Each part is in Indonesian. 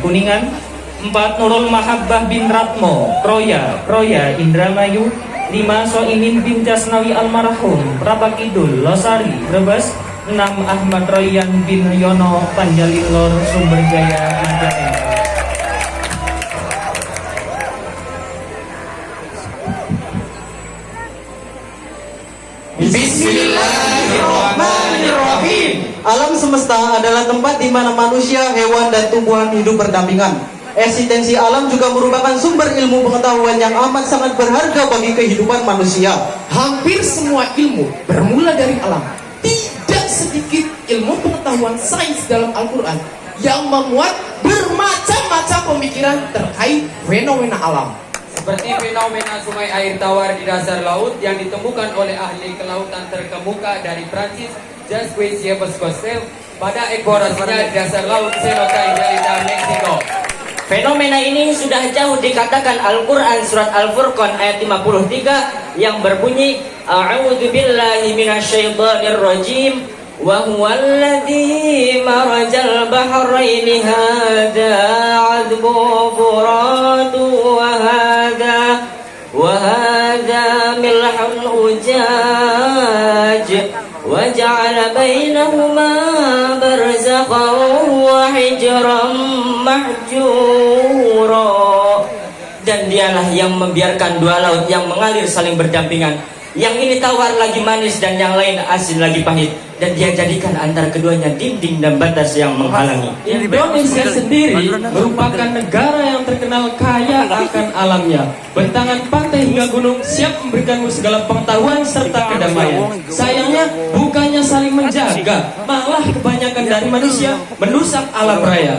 Kuningan. 4. Nurul Mahabbah bin Ratmo Proya Indramayu. 5. Soimin bin Jasnawi Almarhum Prapakidul Losari Brebes. 6. Ahmad Royan bin Yono Panjalilor Sumberjaya Indramayu. Bismillahirrahmanirrahim. Alam semesta adalah tempat di mana manusia, hewan, dan tumbuhan hidup berdampingan. Eksistensi alam juga merupakan sumber ilmu pengetahuan yang amat sangat berharga bagi kehidupan manusia. Hampir semua ilmu bermula dari alam. Tidak sedikit ilmu pengetahuan sains dalam Al-Quran yang memuat bermacam-macam pemikiran terkait fenomena alam. Seperti fenomena sungai air tawar di dasar laut yang ditemukan oleh ahli kelautan terkemuka dari Prancis, Jacques-Yves-Cousteau, pada eksplorasinya di dasar laut Serosa Indonesia, Meksiko. Fenomena ini sudah jauh dikatakan Al-Quran surat Al-Furqan ayat 53 yang berbunyi A'udzu billahi minasyaitonir rajim wa huwallazi marajal bahraini hadza 'adzbun furatu wa hadza milhun ujaj wa ja'ala bainahuma barzakhan wa hijran mahjura. Dan dialah yang membiarkan dua laut yang mengalir saling berdampingan. Yang ini tawar lagi manis dan yang lain asin lagi pahit. Dan dia jadikan antara keduanya dinding dan batas yang menghalangi. Indonesia sendiri merupakan negara yang terkenal kaya akan alamnya. Bentangan pantai hingga gunung siap memberikanmu segala pengetahuan serta kedamaian. Sayangnya bukannya saling menjaga, malah kebanyakan dari manusia merusak alam raya.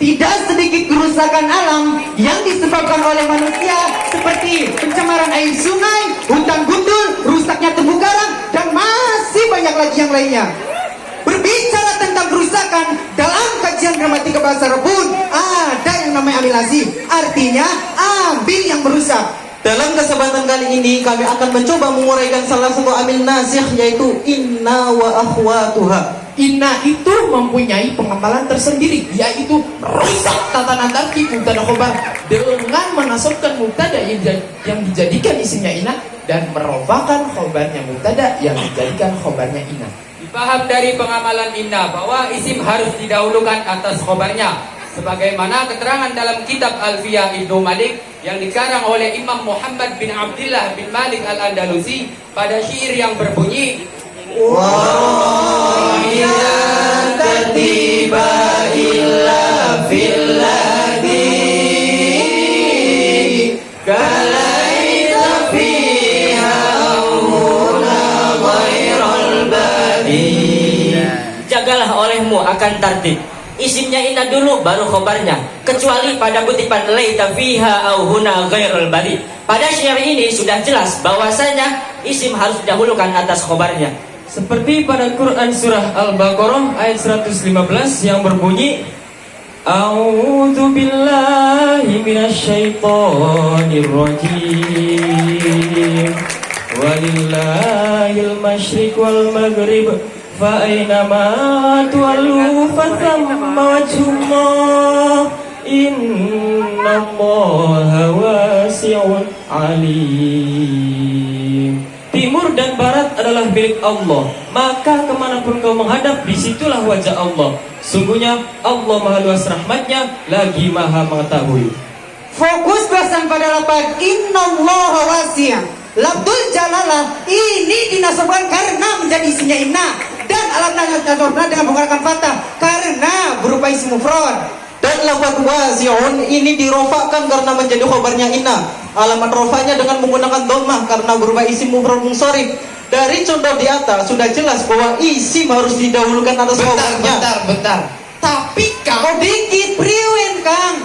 Tidak sedikit kerusakan alam yang disebabkan oleh manusia, seperti pencemaran air sungai, hutan gundul, rusaknya terumbu karang, dan masih banyak lagi yang lainnya. Berbicara tentang kerusakan, dalam kajian gramatika bahasa Arab pun ada yang namanya amilasi, artinya ambil yang merusak. Dalam kesempatan kali ini kami akan mencoba menguraikan salah satu amil nasih, yaitu inna wa akhwatuha. Inna itu mempunyai pengamalan tersendiri, yaitu merusak tatanan tarkib mubtada khobar dengan menasabkan mubtada yang dijadikan isimnya inna dan merofakan khobarnya mubtada yang dijadikan khobarnya inna. Dipaham dari pengamalan inna bahwa isim harus didahulukan atas khobarnya, sebagaimana keterangan dalam kitab Alfiyah Ibnu Malik yang dikarang oleh Imam Muhammad bin Abdullah bin Malik Al-Andalusi pada syair yang berbunyi Wa ya tertiba illa filladhi kalaita fiha awna ghairal badi. Jagalah olehmu akan tertib. Isimnya inna dulu baru khobarnya, kecuali pada kutipan laita fiha au huna ghairul bari. Pada syair ini sudah jelas bahwasanya isim harus didahulukan atas khobarnya. Seperti pada Quran surah Al-Baqarah ayat 115 yang berbunyi A'udzu billahi minasyaitonir rajim. Walillahil masyriq wal maghrib fa aynama tuwallu fathamma wajhullah innallaha wasi'un alim. Timur dan barat adalah milik Allah, maka kemanapun kau menghadap, disitulah wajah Allah. Sungguhnya Allah maha luas rahmatnya, lagi maha mengetahui. Fokus bahasan pada lafaz innallaha wasi'. Lafzul jalalah ini dinasabkan karena menjadi isinya inna, dan alam nasabna dengan menggunakan fathah karena berupa isim mufrad. Dan lafaz wasi'un ini dirofakkan karena menjadi khobarnya inna. Alamat rofanya dengan menggunakan dhammah karena berupa isim mufrad munsharif. Dari contoh di atas sudah jelas bahwa isim harus didahulukan atas khobarnya. Bentar. Tapi Kau dikit priwin Kang.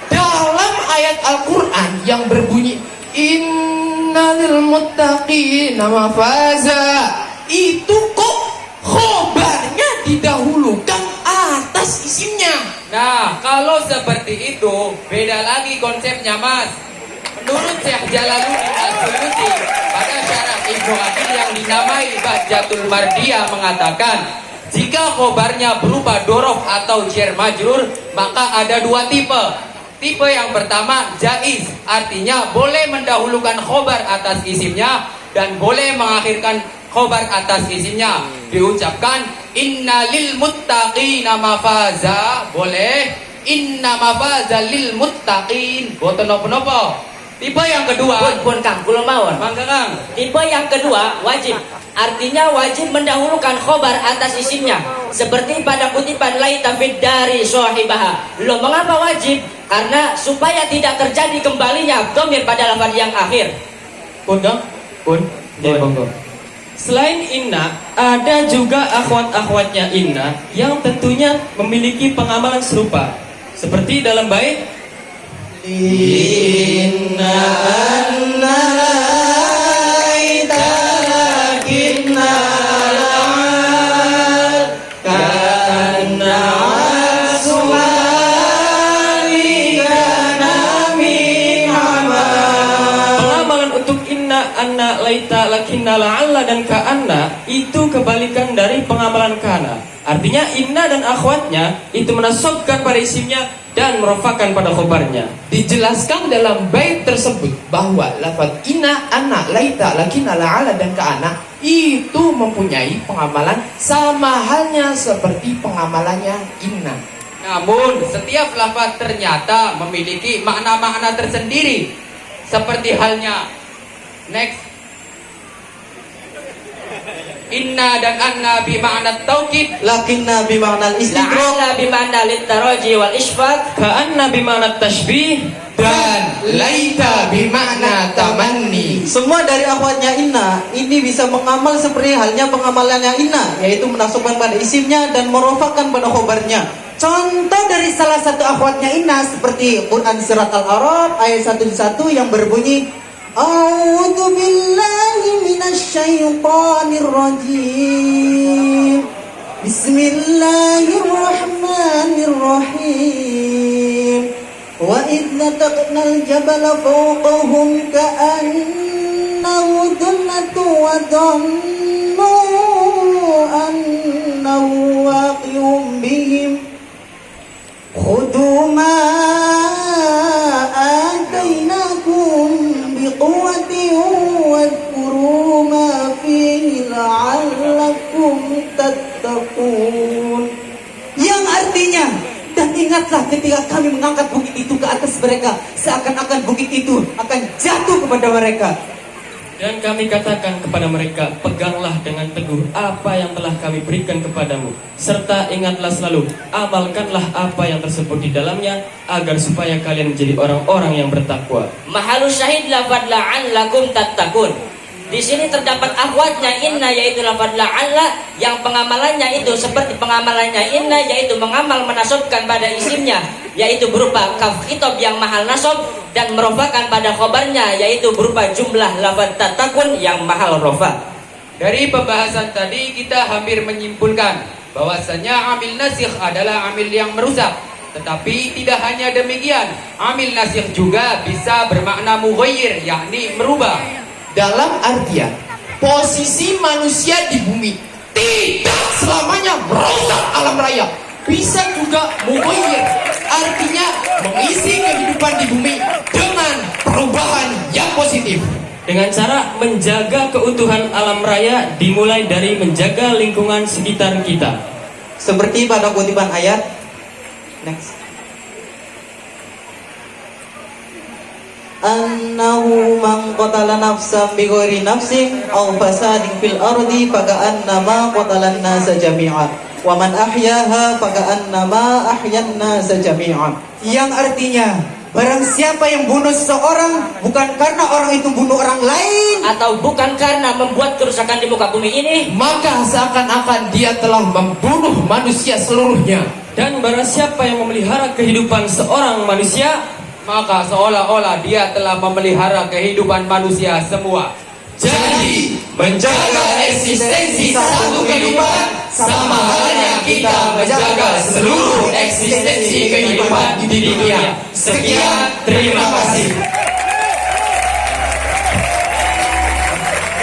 dalam ayat Al-Quran yang berbunyi innalil muttaqina mafaza, itu kok khobarnya didahulukan atas isimnya. Nah, kalau seperti itu, beda lagi konsepnya, Mas. Menurut Syekh Jalaluddin Al-Suyuti pada syarah Ibnu Aqil yang dinamai Bahjatul Mardiyah mengatakan, Jika khobarnya berupa dorof atau jar majrur, maka ada dua tipe. Tipe yang pertama jaiz, artinya boleh mendahulukan khobar atas isimnya dan boleh mengakhirkan khobar atas isimnya. Diucapkan inna lil muttaqina mafaza, boleh. Inna mafaza lil muttaqin, boten napa-napa. Tipe yang kedua, Pun Kang, kula mawon. mangga Kang. Tipe yang kedua wajib, artinya wajib mendahulukan khobar atas isimnya, seperti pada kutipan laita fid dari sahibaha. Loh, mengapa wajib? Karena supaya tidak terjadi kembalinya dhamir pada lafaz yang akhir. Pun Kang? Pun? Ya, monggo. Selain inna, ada juga akhwat-akhwatnya inna yang tentunya memiliki pengamalan serupa. Seperti dalam bait Inna anna laita lakinna la'al Ka'anna aswari kana min amal. Pengamalan untuk inna, anna, laita, lakinna, la'alla dan ka'anna itu kebalikan dari pengamalan kana. Artinya inna dan akhwatnya itu menasobkan pada isimnya dan merofakan pada khobarnya. Dijelaskan dalam bait tersebut bahwa lafaz inna, anna, laita, lakina, la'ala dan ka'ana itu mempunyai pengamalan sama halnya seperti pengamalannya inna. Namun setiap lafaz ternyata memiliki makna-makna tersendiri. Seperti halnya next, inna dan anna bimakna taukid, Lakinna bimakna al-istighraq La'alla bimana litaraji wal isfaq. Ka'anna bimana tashbih Dan laita bimakna tamanni. Semua dari akhwatnya inna ini bisa mengamal seperti halnya pengamalannya inna, yaitu menasabkan pada isimnya dan merofakan pada khobarnya. Contoh dari salah satu akhwatnya inna seperti Quran surat Al-A'raf ayat 101 yang berbunyi A'udzu billahi minasyaitonir rajim. Bismillahirrahmanirrahim. Wa idh nataqnal jabala fawqahum ka'annahu dhullatu wa dhannu annahu waqi'un bihim khudhu ma atainakum biquwwatin wadhkuru ma fihi la'allakum tattaqun. Yang artinya, dan ingatlah ketika kami mengangkat bukit itu ke atas mereka, seakan-akan bukit itu akan jatuh kepada mereka. dan kami katakan kepada mereka, peganglah dengan teguh apa yang telah kami berikan kepadamu, serta ingatlah selalu, amalkanlah apa yang tersebut di dalamnya, agar supaya kalian menjadi orang-orang yang bertakwa. Mahalus syahid lafad la'allakum tattaqun. Di sini terdapat akhwatnya inna, yaitu lafad la'alla yang pengamalannya itu seperti pengamalannya inna, yaitu mengamal menasabkan pada isimnya, yaitu berupa kaf khitab yang mahal nasab, dan merofakan pada khobarnya, yaitu berupa jumlah lafad tattaqun yang mahal rofa. Dari pembahasan tadi kita hampir menyimpulkan bahwasanya amil nasikh adalah amil yang merusak. Tetapi tidak hanya demikian, amil nasikh juga bisa bermakna mughayyir, yakni merubah. Dalam artian posisi manusia di bumi tidak selamanya merusak alam raya, bisa juga mughayyir, artinya mengisi kehidupan di bumi dengan perubahan yang positif. Dengan cara menjaga keutuhan alam raya dimulai dari menjaga lingkungan sekitar kita. Seperti pada kutipan ayat next. Annahu man qatala nafsan bighairi nafsin aw fasadin fil ardi faka'annama qatalan nasa jami'an wa man ahyaha faka'annama ahyan nasa jami'an. Yang artinya, barang siapa yang bunuh seseorang bukan karena orang itu bunuh orang lain, Atau bukan karena membuat kerusakan di muka bumi ini, Maka seakan-akan dia telah membunuh manusia seluruhnya. Dan barang siapa yang memelihara kehidupan seorang manusia, Maka seolah-olah dia telah memelihara kehidupan manusia semua. Jadi menjaga eksistensi satu kehidupan sama halnya kita menjaga seluruh eksistensi kehidupan di dunia. Sekian, terima kasih.